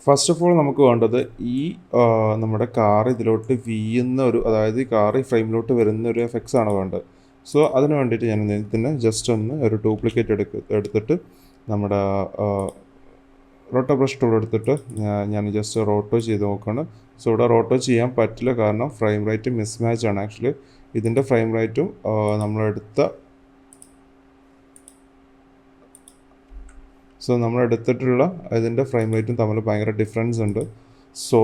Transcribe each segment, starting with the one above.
First of all നമുക്ക് വേണ്ടത് ഈ നമ്മുടെ കാർ ഇതിലോട്ട് വീഴുന്ന അതായത് ഈ കാർ ഈ ഫ്രെയിമിലോട്ട് വരുന്ന ഒരു എഫക്ട്സ് ആണ് വേണ്ടത്. സോ അതിന് വേണ്ടിയിട്ട് ഞാൻ ഇതിനെ ജസ്റ്റ് ഒന്ന് ഒരു ഡ്യൂപ്ലിക്കേറ്റ് എടുത്തിട്ട് നമ്മുടെ റോട്ടോ ബ്രഷ് ടൂൾ എടുത്തിട്ട് ഞാൻ ജസ്റ്റ് റോട്ടോ ചെയ്ത് നോക്കുകയാണ്. സോ ഇവിടെ റോട്ടോ ചെയ്യാൻ പറ്റില്ല, കാരണം ഫ്രെയിം റേറ്റ് മിസ്മാച്ച് ആണ്. ആക്ച്വലി ഇതിൻ്റെ ഫ്രെയിം റേറ്റും നമ്മളെടുത്തിട്ടുള്ള ഇതിൻ്റെ ഫ്രെയിം റേറ്റും തമ്മിൽ ഭയങ്കര ഡിഫറൻസ് ഉണ്ട്. സോ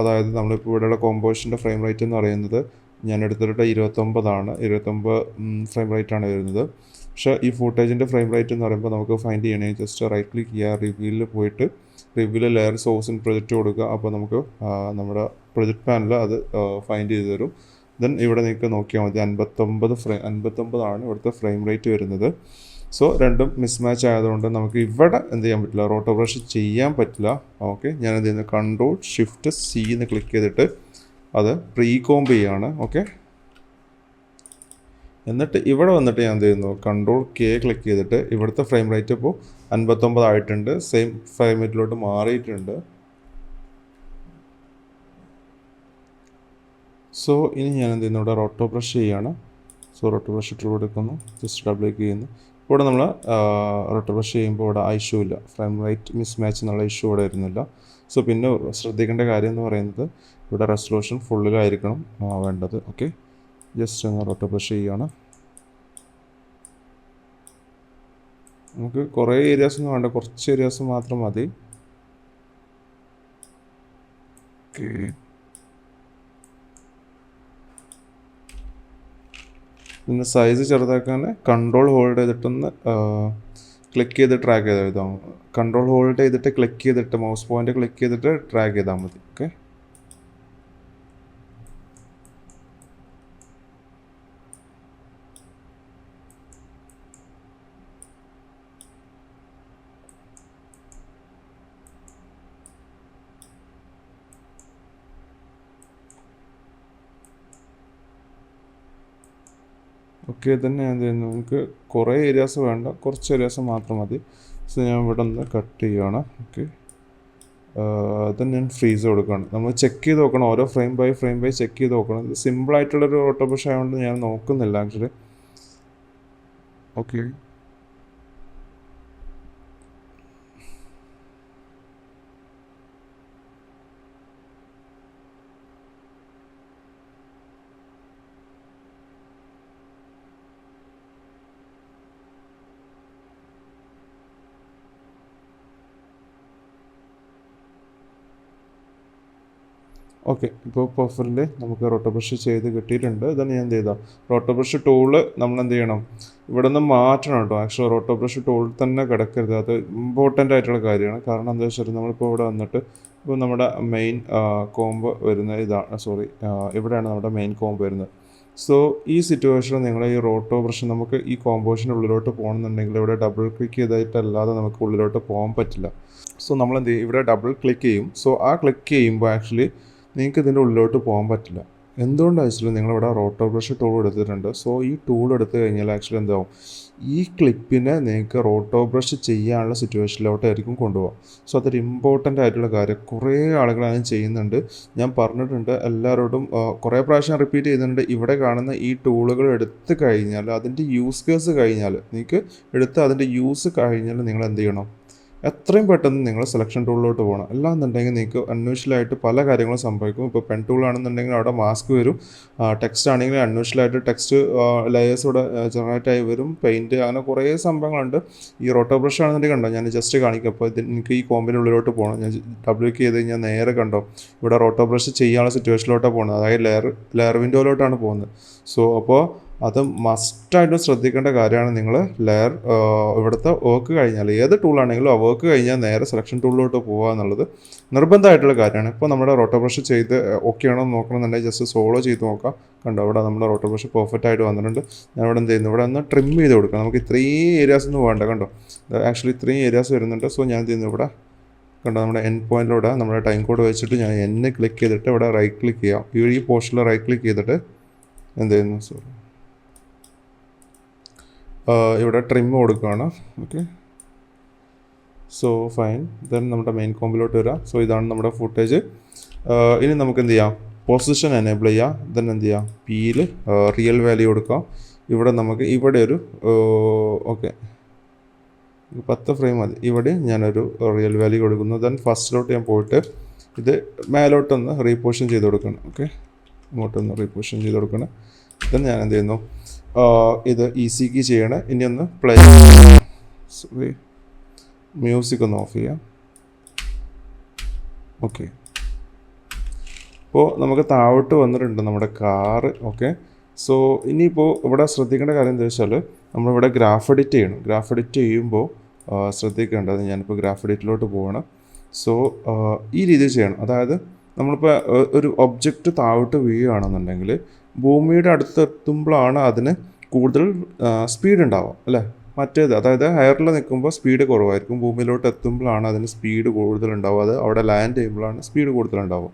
അതായത് നമ്മളിപ്പോൾ ഇവിടെയുള്ള കോമ്പോസിഷൻ്റെ ഫ്രെയിം റേറ്റ് എന്ന് പറയുന്നത് ഞാൻ എടുത്തിട്ട് 29 ഫ്രെയിം റേറ്റാണ് വരുന്നത്. പക്ഷേ ഈ ഫുട്ടേജിൻ്റെ ഫ്രെയിം റേറ്റ് എന്ന് പറയുമ്പോൾ നമുക്ക് ഫൈൻഡ് ചെയ്യണമെങ്കിൽ ജസ്റ്റ് റൈറ്റ് ക്ലിക്ക് ചെയ്യുക, റിവ്യൂവിൽ പോയിട്ട് റിവ്യൂവിൽ ലെയർ സോഴ്സിന് പ്രൊജക്റ്റ് കൊടുക്കുക. അപ്പോൾ നമുക്ക് നമ്മുടെ പ്രൊജക്റ്റ് പാനൽ അത് ഫൈൻഡ് ചെയ്ത് തരും. ദെൻ ഇവിടെ നിങ്ങൾക്ക് നോക്കിയാൽ മതി 59 ഇവിടുത്തെ ഫ്രെയിം റേറ്റ് വരുന്നത്. സോ രണ്ടും മിസ്മാച്ച് ആയതുകൊണ്ട് നമുക്ക് ഇവിടെ എന്ത് ചെയ്യാൻ പറ്റില്ല, റോട്ടോ ബ്രഷ് ചെയ്യാൻ പറ്റില്ല. ഓക്കെ, ഞാൻ എന്ത് ചെയ്യുന്നു, Ctrl+Shift+C എന്ന് ക്ലിക്ക് ചെയ്തിട്ട് അത് പ്രീ കോംബ് ചെയ്യുകയാണ്. ഓക്കെ, എന്നിട്ട് ഇവിടെ വന്നിട്ട് ഞാൻ എന്ത് ചെയ്യുന്നു, Ctrl+K ക്ലിക്ക് ചെയ്തിട്ട് ഇവിടുത്തെ ഫ്രെയിം റേറ്റ് ഇപ്പോൾ 59 ആയിട്ടുണ്ട്. സെയിം ഫ്രെയിം റേറ്റിലോട്ട് മാറിയിട്ടുണ്ട്. സോ ഇനി ഞാൻ എന്ത് ചെയ്യുന്നു, ഇവിടെ റോട്ടോ ബ്രഷ് ചെയ്യുകയാണ്. സോ റോട്ടോ ബ്രഷ് ടൂൾ എടുക്കുന്നു, ജസ്റ്റ് ഡബിൾ ക്ലിക്ക് ചെയ്യുന്നു. ഇവിടെ നമ്മൾ റോട്ടോ ബ്രഷ് ചെയ്യുമ്പോൾ ഇവിടെ ആ ഇഷ്യൂ ഇല്ല, ഫ്രെയിം റേറ്റ് മിസ്മാച്ച് എന്നുള്ള ഇഷ്യൂ ഇവിടെ വരുന്നില്ല. സോ പിന്നെ ശ്രദ്ധിക്കേണ്ട കാര്യം എന്ന് പറയുന്നത് ഇവിടെ റെസൊല്യൂഷൻ ഫുള്ളിലായിരിക്കണം വേണ്ടത്. ഓക്കെ, ജസ്റ്റ് ഒന്ന് റോട്ടോ ബ്രഷ് ചെയ്യുകയാണ്. നമുക്ക് കുറേ ഏരിയാസ് ഒന്നും വേണ്ട, കുറച്ച് ഏരിയാസ് മാത്രം മതി. ഓക്കെ, പിന്നെ സൈസ് ചെറുതാക്കാൻ കൺട്രോൾ ഹോൾഡ് ചെയ്തിട്ടൊന്ന് ക്ലിക്ക് ചെയ്ത് ട്രാക്ക് ചെയ്താൽ ഇതാവും. കൺട്രോൾ ഹോൾഡ് ചെയ്തിട്ട് ക്ലിക്ക് ചെയ്തിട്ട് മൗസ് പോയിന്റ് ക്ലിക്ക് ചെയ്തിട്ട് ട്രാക്ക് ചെയ്താൽ മതി. Okay, okay. തന്നെ എന്ത് ചെയ്യുന്നു, നമുക്ക് കുറേ ഏരിയാസ് വേണ്ട, കുറച്ച് ഏരിയാസ് മാത്രം മതി. സോ ഞാൻ ഇവിടെ ഒന്ന് കട്ട് ചെയ്യുകയാണ്. ഓക്കെ, അത് ഞാൻ ഫ്രീസ് കൊടുക്കുകയാണ്. നമ്മൾ ചെക്ക് ചെയ്ത് നോക്കണം, ഓരോ ഫ്രെയിം ബൈ ചെക്ക് ചെയ്ത് നോക്കണം. ഇത് സിമ്പിളായിട്ടുള്ളൊരു ഓട്ടോ ബ്രഷ് ആയതുകൊണ്ട് ഞാൻ നോക്കുന്നില്ല ആക്ച്വലി. Okay, okay. ഇപ്പോൾ പഫറിൽ നമുക്ക് റോട്ടോ ബ്രഷ് ചെയ്ത് കിട്ടിയിട്ടുണ്ട്. ഇതാണ് ഞാൻ എന്ത് ചെയ്താൽ റോട്ടോ ബ്രഷ് ടൂള് നമ്മൾ എന്ത് ചെയ്യണം, ഇവിടെ നിന്ന് മാറ്റണം കേട്ടോ. ആക്ച്വലി റോട്ടോ ബ്രഷ് ടൂൾ തന്നെ കിടക്കരുത്, അത് ഇമ്പോർട്ടൻ്റ് ആയിട്ടുള്ള കാര്യമാണ്. കാരണം എന്താ വെച്ചാൽ നമ്മളിപ്പോൾ ഇവിടെ വന്നിട്ട് ഇപ്പോൾ നമ്മുടെ മെയിൻ കോംബ് വരുന്നത് ഇവിടെയാണ് നമ്മുടെ മെയിൻ കോംബ് വരുന്നത്. സോ ഈ സിറ്റുവേഷനിൽ നിങ്ങൾ ഈ റോട്ടോ ബ്രഷ് നമുക്ക് ഈ കോമ്പോസിഷൻ്റെ ഉള്ളിലോട്ട് പോകണമെന്നുണ്ടെങ്കിൽ ഇവിടെ ഡബിൾ ക്ലിക്ക് ചെയ്തിട്ടല്ലാതെ നമുക്ക് ഉള്ളിലോട്ട് പോകാൻ പറ്റില്ല. സോ നമ്മൾ എന്ത് ചെയ്യും, ഇവിടെ ഡബിൾ ക്ലിക്ക് ചെയ്യും. സോ ആ ക്ലിക്ക് ചെയ്യുമ്പോൾ ആക്ച്വലി നിങ്ങൾക്ക് ഇതിൻ്റെ ഉള്ളിലോട്ട് പോകാൻ പറ്റില്ല. എന്തുകൊണ്ടാണ് വെച്ചാൽ നിങ്ങളിവിടെ റോട്ടോ ബ്രഷ് ടൂൾ എടുത്തിട്ടുണ്ട്. സോ ഈ ടൂൾ എടുത്തു കഴിഞ്ഞാൽ ആക്ച്വലി എന്താവും, ഈ ക്ലിപ്പിനെ നിങ്ങൾക്ക് റോട്ടോ ബ്രഷ് ചെയ്യാനുള്ള സിറ്റുവേഷനിലോട്ടായിരിക്കും കൊണ്ടുപോകാം. സോ അതൊരു ഇമ്പോർട്ടൻ്റ് ആയിട്ടുള്ള കാര്യം. കുറേ ആളുകൾ അതിന് ചെയ്യുന്നുണ്ട്. ഞാൻ പറഞ്ഞിട്ടുണ്ട് എല്ലാവരോടും, കുറേ പ്രാവശ്യം റിപ്പീറ്റ് ചെയ്യുന്നുണ്ട്. ഇവിടെ കാണുന്ന ഈ ടൂളുകൾ എടുത്തു കഴിഞ്ഞാൽ അതിൻ്റെ യൂസ് കേസ് കഴിഞ്ഞാൽ അതിൻ്റെ യൂസ് കഴിഞ്ഞാൽ നിങ്ങൾ എന്ത് ചെയ്യണം, എത്രയും പെട്ടെന്ന് നിങ്ങൾ സെലക്ഷൻ ടൂളിലോട്ട് പോകണം. അല്ലാന്നുണ്ടെങ്കിൽ നിങ്ങൾക്ക് അൺയൂഷ്വലായിട്ട് പല കാര്യങ്ങളും സംഭവിക്കും. ഇപ്പോൾ പെൻ ടൂൾ ആണെന്നുണ്ടെങ്കിൽ അവിടെ മാസ്ക് വരും, ടെക്സ്റ്റ് ആണെങ്കിൽ അൺയൂഷ്വലായിട്ട് ടെക്സ്റ്റ് ലെയേഴ്സ് ഇവിടെ ജനറേറ്റ് ആയി വരും, പെയിൻറ്റ്, അങ്ങനെ കുറേ സംഭവങ്ങളുണ്ട്. ഈ റോട്ടോ ബ്രഷ് ആണെന്നുണ്ടെങ്കിൽ കണ്ടോ, ഞാൻ ജസ്റ്റ് കാണിക്കാം. അപ്പോൾ എനിക്ക് ഈ കോമ്പിൻ്റെ ഉള്ളിലോട്ട് പോകണം, ഞാൻ ഡബിൾ ക്ലിക്ക് ചെയ്ത് കഴിഞ്ഞാൽ നേരെ കണ്ടോ ഇവിടെ റോട്ടോ ബ്രഷ് ചെയ്യാനുള്ള സിറ്റുവേഷനിലോട്ടാണ് പോകുന്നത്, അതായത് ലെയർ വിൻഡോയിലോട്ടാണ് പോകുന്നത്. സോ അപ്പോൾ അത് മസ്റ്റായിട്ടും ശ്രദ്ധിക്കേണ്ട കാര്യമാണ്. നിങ്ങൾ ഇവിടുത്തെ വർക്ക് കഴിഞ്ഞാൽ ഏത് ടൂളാണെങ്കിലും ആ വർക്ക് കഴിഞ്ഞാൽ നേരെ സെലക്ഷൻ ടൂളിലോട്ട് പോകുക എന്നുള്ളത് നിർബന്ധമായിട്ടുള്ള കാര്യമാണ്. ഇപ്പോൾ നമ്മുടെ റോട്ടോ ബ്രഷ് ചെയ്ത് ഓക്കെ ആണോ എന്ന് നോക്കണമെന്നുണ്ടെങ്കിൽ ജസ്റ്റ് സോളോ ചെയ്ത് നോക്കാം. കണ്ടോ ഇവിടെ നമ്മുടെ റോട്ടോ ബ്രഷ് പെർഫെക്റ്റ് ആയിട്ട് വന്നിട്ടുണ്ട്. ഞാൻ ഇവിടെ എന്ത് ചെയ്യുന്നു, ഇവിടെ ഒന്ന് ട്രിം ചെയ്ത് കൊടുക്കാം. നമുക്ക് ഇത്രയും ഏരിയാസ് ഒന്നും വേണ്ട. കണ്ടോ ആക്ച്വലി ഇത്രയും ഏരിയാസ് വരുന്നുണ്ട്. സോ ഞാൻ എന്ത് ചെയ്യുന്നു, ഇവിടെ കണ്ടോ നമ്മുടെ എൻ പോയിൻറ്റിലൂടെ നമ്മുടെ ടൈം കോഡ് വെച്ചിട്ട് ഞാൻ എന്നെ ക്ലിക്ക് ചെയ്തിട്ട് ഇവിടെ റൈറ്റ് ക്ലിക്ക് ചെയ്യാം. ഈ പോർഷനിൽ റൈറ്റ് ക്ലിക്ക് ചെയ്തിട്ട് എന്ത് ചെയ്യുന്നു, ഇവിടെ ട്രിം കൊടുക്കുകയാണ്. Okay, so fine. ദെൻ നമ്മുടെ മെയിൻ കോമ്പിലോട്ട് വരാം. സോ ഇതാണ് നമ്മുടെ ഫുട്ടേജ്. ഇനി നമുക്ക് എന്ത് ചെയ്യാം, പൊസിഷൻ എനേബിൾ ചെയ്യാം. ദെൻ എന്ത് ചെയ്യാം, പിയിൽ റിയൽ വാല്യൂ കൊടുക്കാം. ഇവിടെ നമുക്ക് ഇവിടെ ഒരു ഓക്കെ 10 ഫ്രെയിം മതി. ഇവിടെ ഞാനൊരു റിയൽ വാല്യൂ കൊടുക്കുന്നു. ദെൻ ഫസ്റ്റിലോട്ട് ഞാൻ പോയിട്ട് ഇത് മേലോട്ടൊന്ന് റീപൊസിഷൻ ചെയ്ത് കൊടുക്കണം. ഓക്കെ, ഇങ്ങോട്ടൊന്ന് റീപൊസിഷൻ ചെയ്ത് കൊടുക്കണം. ദെൻ ഞാൻ എന്ത് ചെയ്യുന്നു, ഇത് ഈസി കീ ചെയ്യണം. ഇനി ഒന്ന് പ്ലേ, സോറി, മ്യൂസിക് ഒന്ന് ഓഫ് ചെയ്യാം. ഓക്കെ, ഇപ്പോൾ നമുക്ക് താഴോട്ട് വന്നിട്ടുണ്ട് നമ്മുടെ കാറ്. ഓക്കെ, സോ ഇനിയിപ്പോൾ ഇവിടെ ശ്രദ്ധിക്കേണ്ട കാര്യം എന്താ വെച്ചാൽ, നമ്മളിവിടെ ഗ്രാഫ് എഡിറ്റ് ചെയ്യണം. ഗ്രാഫ് എഡിറ്റ് ചെയ്യുമ്പോൾ ശ്രദ്ധിക്കേണ്ടത്, ഞാനിപ്പോൾ ഗ്രാഫ് എഡിറ്റിലോട്ട് പോകണം. സോ ഈ രീതിയിൽ ചെയ്യണം. അതായത് നമ്മളിപ്പോൾ ഒരു ഒബ്ജക്റ്റ് താഴോട്ട് വീഴുകയാണെന്നുണ്ടെങ്കിൽ ഭൂമിയുടെ അടുത്തെത്തുമ്പോഴാണ് അതിന് കൂടുതൽ സ്പീഡ് ഉണ്ടാവുക അല്ലേ. മറ്റേത് അതായത് ഹയറിൽ നിൽക്കുമ്പോൾ സ്പീഡ് കുറവായിരിക്കും, ഭൂമിയിലോട്ട് എത്തുമ്പോഴാണ് അതിന് സ്പീഡ് കൂടുതലുണ്ടാവുക. അത് അവിടെ ലാൻഡ് ചെയ്യുമ്പോഴാണ് സ്പീഡ് കൂടുതലുണ്ടാവുക.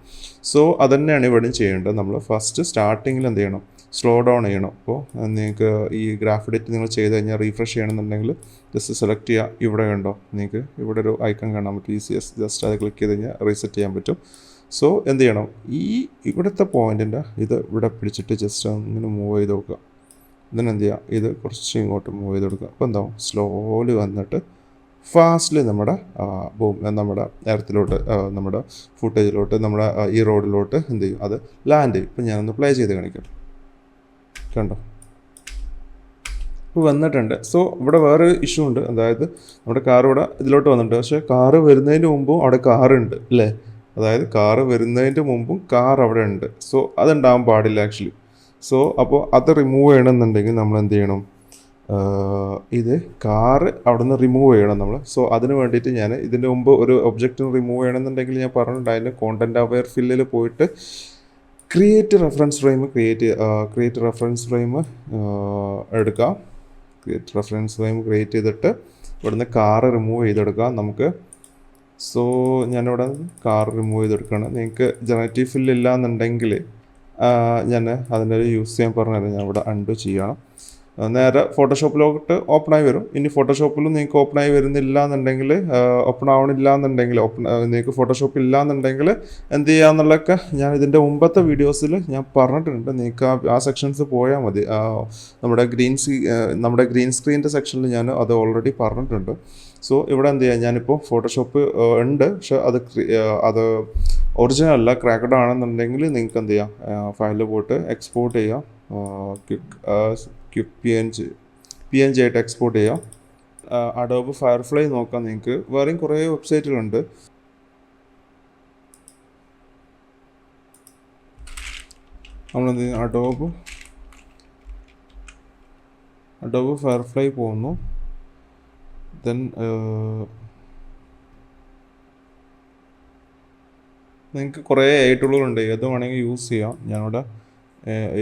സോ അതുതന്നെയാണ് ഇവിടെയും ചെയ്യേണ്ടത്. നമ്മൾ ഫസ്റ്റ് സ്റ്റാർട്ടിങ്ങിൽ എന്ത് ചെയ്യണം, സ്ലോ ഡൗൺ ചെയ്യണം. അപ്പോൾ നിങ്ങൾക്ക് ഈ ഗ്രാഫ് എഡിറ്റ് നിങ്ങൾ ചെയ്ത് കഴിഞ്ഞാൽ റീഫ്രഷ് ചെയ്യണമെന്നുണ്ടെങ്കിൽ ജസ്റ്റ് സെലക്ട് ചെയ്യുക. ഇവിടെ കണ്ടോ, നിങ്ങൾക്ക് ഇവിടെ ഒരു ഐക്കൺ കാണാൻ പറ്റും, ECS. ജസ്റ്റ് അത് ക്ലിക്ക് ചെയ്ത് കഴിഞ്ഞാൽ റീസെറ്റ് ചെയ്യാൻ പറ്റും. സോ എന്ത് ചെയ്യണം, ഈ ഇവിടുത്തെ പോയിൻറ്റിൻ്റെ ഇത് ഇവിടെ പിടിച്ചിട്ട് ജസ്റ്റ് ഇങ്ങനെ മൂവ് ചെയ്ത് നോക്കുക. ഇതിനെന്ത് ചെയ്യുക, ഇത് കുറച്ച് ഇങ്ങോട്ട് മൂവ് ചെയ്ത് കൊടുക്കുക. അപ്പോൾ എന്താവും, സ്ലോലി വന്നിട്ട് ഫാസ്റ്റ്ലി നമ്മുടെ നമ്മുടെ എർത്തിലോട്ട്, നമ്മുടെ ഫുട്ടേജിലോട്ട്, നമ്മുടെ ഈ റോഡിലോട്ട് എന്ത് ചെയ്യും, അത് ലാൻഡ് ചെയ്യും. ഇപ്പം ഞാനൊന്ന് പ്ലേ ചെയ്ത് കാണിക്കാം. കണ്ടോ, ഇപ്പോൾ വന്നിട്ടുണ്ട്. സോ ഇവിടെ വേറെ ഇഷ്യൂ ഉണ്ട്. അതായത് നമ്മുടെ കാർ ഇവിടെ ഇതിലോട്ട് വന്നിട്ടുണ്ട്, പക്ഷേ കാറ് വരുന്നതിന് മുമ്പും അവിടെ കാറുണ്ട് അല്ലേ. അതായത് കാറ് വരുന്നതിൻ്റെ മുമ്പും കാർ അവിടെ ഉണ്ട്. സോ അതുണ്ടാകാൻ പാടില്ല ആക്ച്വലി. സോ അപ്പോൾ അത് റിമൂവ് ചെയ്യണമെന്നുണ്ടെങ്കിൽ നമ്മൾ എന്ത് ചെയ്യണം, ഇത് കാറ് അവിടെ നിന്ന് റിമൂവ് ചെയ്യണം നമ്മൾ. സോ അതിന് വേണ്ടിയിട്ട് ഞാൻ ഇതിൻ്റെ മുമ്പ് ഒരു ഒബ്ജക്റ്റ് റിമൂവ് ചെയ്യണമെന്നുണ്ടെങ്കിൽ ഞാൻ പറഞ്ഞിട്ടുണ്ട്, അതിൻ്റെ കോണ്ടൻറ്റ് അവെയർ ഫില്ലിൽ പോയിട്ട് ക്രിയേറ്റ് റെഫറൻസ് ഫ്രെയിം എടുക്കാം. ക്രിയേറ്റ് റെഫറൻസ് ഫ്രെയിം ക്രിയേറ്റ് ചെയ്തിട്ട് ഇവിടുന്ന് കാറ് റിമൂവ് ചെയ്തെടുക്കാം നമുക്ക്. സോ ഞാനിവിടെ കാർ റിമൂവ് ചെയ്തെടുക്കുകയാണ്. നിങ്ങൾക്ക് ജനറേറ്റീവ് ഫില്ല് ഇല്ല എന്നുണ്ടെങ്കിൽ ഞാൻ അതിൻ്റെ യൂസ് ചെയ്യാൻ പറഞ്ഞുതരാം. ഞാൻ ഇവിടെ അൺഡു ചെയ്യണം. നേരെ ഫോട്ടോഷോപ്പിലോട്ട് ഓപ്പണായി വരും. ഇനി ഫോട്ടോഷോപ്പിലും നിങ്ങൾക്ക് ഓപ്പണായി വരുന്നില്ല എന്നുണ്ടെങ്കിൽ, ഓപ്പൺ ആവണില്ല എന്നുണ്ടെങ്കിൽ, നിങ്ങൾക്ക് ഫോട്ടോഷോപ്പ് ഇല്ല എന്നുണ്ടെങ്കിൽ എന്ത് ചെയ്യാന്നുള്ളതൊക്കെ ഞാൻ ഇതിൻ്റെ മുമ്പത്തെ വീഡിയോസിൽ ഞാൻ പറഞ്ഞിട്ടുണ്ട്. നിങ്ങൾക്ക് ആ സെക്ഷൻസ് പോയാൽ മതി. നമ്മുടെ ഗ്രീൻ സ്ക്രീനിൻ്റെ സെക്ഷനിൽ ഞാൻ അത് ഓൾറെഡി പറഞ്ഞിട്ടുണ്ട്. സോ ഇവിടെ എന്ത് ചെയ്യാം, ഞാനിപ്പോൾ ഫോട്ടോഷോപ്പ് ഉണ്ട്, പക്ഷെ അത് ഒറിജിനൽ അല്ല, ക്രാക്കഡ് ആണെന്നുണ്ടെങ്കിൽ നിങ്ങൾക്ക് എന്ത് ചെയ്യാം, ഫയലിൽ പോയിട്ട് എക്സ്പോർട്ട് ചെയ്യാം. ക്വിക്ക് PNG ആയിട്ട് എക്സ്പോർട്ട് ചെയ്യാം. അഡോബ് ഫയർഫ്ലൈ നോക്കാം നിങ്ങൾക്ക്. വേറെയും കുറേ വെബ്സൈറ്റുകളുണ്ട്. നമ്മളെന്ത് ചെയ്യും, അഡോബ് ഫയർഫ്ലൈ പോകുന്നു. ദെൻ നിങ്ങൾക്ക് കുറേ ടൂളുകളുണ്ട്, ഏത് വേണമെങ്കിൽ യൂസ് ചെയ്യാം. ഞാനിവിടെ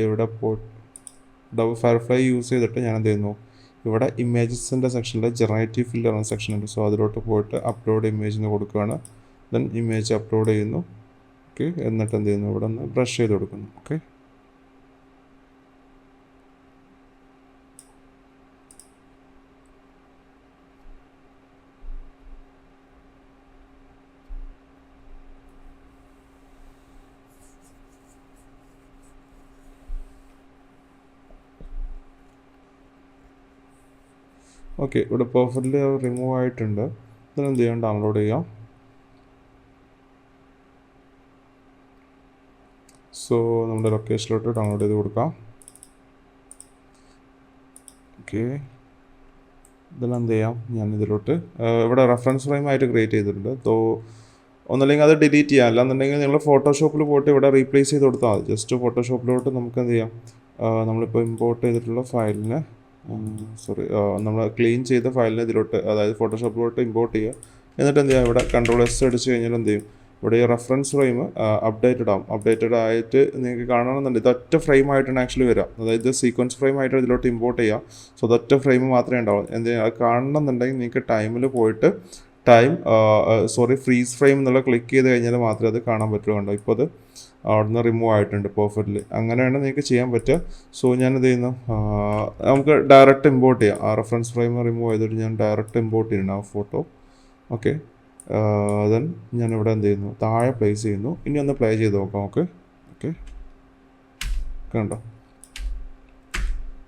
ഇവിടെ അഡോബ് ഫയർഫ്ലൈ യൂസ് ചെയ്തിട്ട് ഞാൻ എന്ത് ചെയ്യുന്നു, ഇവിടെ ഇമേജസിൻ്റെ സെക്ഷനിൽ ജനറേറ്റീവ് ഫില്ല് എന്ന സെക്ഷൻ ഉണ്ട്. സോ അതിലോട്ട് പോയിട്ട് അപ്ലോഡ് ഇമേജിന് കൊടുക്കുകയാണ്. ദെൻ ഇമേജ് അപ്ലോഡ് ചെയ്യുന്നു. ഓക്കെ, എന്നിട്ട് എന്ത് ചെയ്യുന്നു, ഇവിടെ ഒന്ന് ബ്രഷ് ചെയ്ത് കൊടുക്കുന്നു. ഓക്കെ, ഓക്കെ, ഇവിടെ പെർഫെക്റ്റ്ലി റിമൂവ് ആയിട്ടുണ്ട്. ഇതിനെന്ത് ചെയ്യാം, ഡൗൺലോഡ് ചെയ്യാം. സോ നമ്മുടെ ലൊക്കേഷനിലോട്ട് ഡൗൺലോഡ് ചെയ്ത് കൊടുക്കാം. ഓക്കെ, ഇതിലെന്ത് ചെയ്യാം, ഞാൻ ഇതിലോട്ട് ഇവിടെ റെഫറൻസ് ഫ്രെയിം ആയിട്ട് ക്രിയേറ്റ് ചെയ്തിട്ടുണ്ട്. സോ ഒന്നല്ലെങ്കിൽ അത് ഡിലീറ്റ് ചെയ്യാം, അല്ലാന്നുണ്ടെങ്കിൽ നിങ്ങൾ ഫോട്ടോഷോപ്പിൽ പോയിട്ട് ഇവിടെ റീപ്ലേസ് ചെയ്ത് കൊടുത്താൽ മതി. ജസ്റ്റ് ഫോട്ടോഷോപ്പിലോട്ട് നമുക്ക് എന്ത് ചെയ്യാം, നമ്മളിപ്പോൾ ഇമ്പോർട്ട് ചെയ്തിട്ടുള്ള ഫയലിനെ നമ്മൾ ക്ലീൻ ചെയ്ത ഫയലിനെ ഇതിലോട്ട്, അതായത് ഫോട്ടോഷോപ്പിലോട്ട് ഇമ്പോർട്ട് ചെയ്യുക. എന്നിട്ട് എന്ത് ചെയ്യാം, ഇവിടെ Ctrl+S അടിച്ച് കഴിഞ്ഞാൽ എന്ത് ചെയ്യും, ഇവിടെ ഈ റെഫറൻസ് ഫ്രെയിം അപ്ഡേറ്റഡ് ആയിട്ട് നിങ്ങൾക്ക് കാണണമെന്നുണ്ട്. ഇതൊറ്റ ഫ്രെയിം ആയിട്ടാണ് ആക്ച്വലി വരിക. അതായത് സീക്വൻസ് ഫ്രെയിം ആയിട്ട് ഇതിലോട്ട് ഇമ്പോർട്ട് ചെയ്യാം. സോ അതൊറ്റ ഫ്രെയിം മാത്രമേ ഉണ്ടാവും. എന്ത് ചെയ്യുക, അത് കാണണമെന്നുണ്ടെങ്കിൽ നിങ്ങൾക്ക് ടൈമിൽ പോയിട്ട് ഫ്രീസ് ഫ്രെയിം എന്നുള്ള ക്ലിക്ക് ചെയ്ത് കഴിഞ്ഞാൽ മാത്രമേ അത് കാണാൻ പറ്റുള്ളൂ. കണ്ടോ, ഇപ്പോൾ അത് അവിടെ നിന്ന് റിമൂവ് ആയിട്ടുണ്ട് പെർഫെക്റ്റ്ലി. അങ്ങനെയാണ് നിങ്ങൾക്ക് ചെയ്യാൻ പറ്റുക. സോ ഞാനെന്ത് ചെയ്യുന്നു, നമുക്ക് ഡയറക്റ്റ് ഇമ്പോർട്ട് ചെയ്യാം. ആ റെഫറൻസ് ഫ്രെയിം റിമൂവ് ചെയ്തിട്ട് ഞാൻ ഡയറക്റ്റ് ഇമ്പോർട്ട് ചെയ്യണം ആ ഫോട്ടോ. ഓക്കെ. ദെൻ ഞാനിവിടെ എന്ത് ചെയ്യുന്നു, താഴെ പ്ലേസ് ചെയ്യുന്നു. ഇനി ഒന്ന് പ്ലേ ചെയ്ത് നോക്കാം. ഓക്കെ ഓക്കെ, കണ്ടോ?